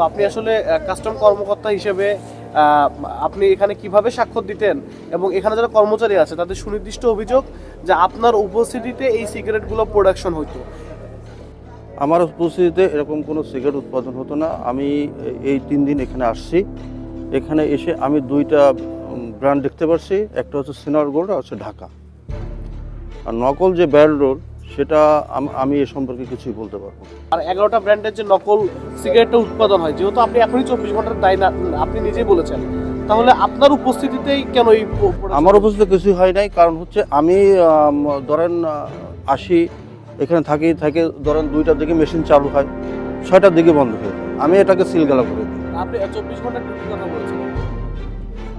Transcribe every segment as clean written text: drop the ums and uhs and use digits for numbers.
আপনি আসলে কাস্টম কর্মকর্তা হিসেবে আপনি এখানে কিভাবে স্বাক্ষর দিতেন এবং এখানে যারা কর্মচারী আছে তাদের সুনির্দিষ্ট অভিযোগ যে আপনার উপস্থিতিতে এই সিগারেটগুলো প্রোডাকশন হতো। আমার উপস্থিতিতে এরকম কোনো সিগারেট উৎপাদন হতো না। আমি এই 3 দিন এখানে আসছি। এখানে এসে আমি 2টা ব্র্যান্ড দেখতে পারছি, একটা হচ্ছে সিনার গোল্ড আর হচ্ছে ঢাকা। আর নকল যে ব্যারেল রোল সেটা আমি এ সম্পর্কে কিছুই বলতে পারবো না। আর 11টা ব্র্যান্ডের যে নকল সিগারেটটা উৎপাদন হয়, যেহেতু আপনি এখনই 24 ঘন্টার দায় না, আপনি নিজেই বলেছেন, তাহলে আপনার উপস্থিতিতেই কেন এই আমার উপস্থিতি কিছুই হয় নাই, কারণ হচ্ছে আমি ধরেন আসি, এখানে থেকে ধরেন 2টার দিকে মেশিন চালু হয়, 6টার দিকে বন্ধ হয়ে যায়। আমি এটাকে সিলগালা করে দিই। আপনি 24 ঘন্টা ডিউটির কথা বলেছেন।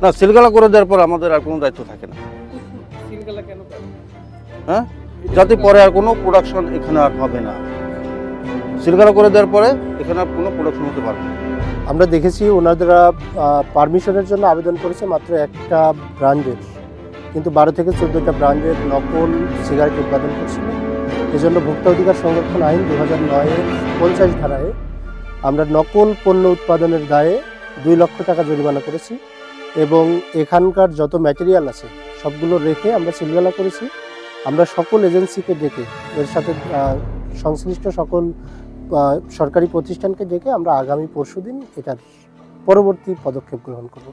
না, সিলগালা করে দেওয়ার পর আমাদের আর কোনো দায়িত্ব থাকে না। সিলগালা কেন করেন? হ্যাঁ, যাতে পরে আর কোনো প্রোডাকশন এখানে আর হবে না। সিলগালা করে দেওয়ার পরে এখানে আর কোনো প্রোডাকশন হতে পারবে না। আমরা দেখেছি ওনারা পারমিশনের জন্য আবেদন করেছে মাত্র একটা ব্র্যান্ডের, কিন্তু 12 থেকে 14টা ব্র্যান্ডের নকল সিগারেট উৎপাদন করছিল। এজন্য ভোক্তা অধিকার সংরক্ষণ আইন 2009-এর 50 ধারায় আমরা নকল পণ্য উৎপাদনের দায়ে 2 লক্ষ টাকা জরিমানা করেছি এবং এখানকার যত ম্যাটেরিয়াল আছে সবগুলো রেখে আমরা সিলগালা করেছি। আমরা সকল এজেন্সিকে ডেকে, এর সাথে সংশ্লিষ্ট সকল সরকারি প্রতিষ্ঠানকে ডেকে আমরা আগামী পরশুদিন এটার পরবর্তী পদক্ষেপ গ্রহণ করব।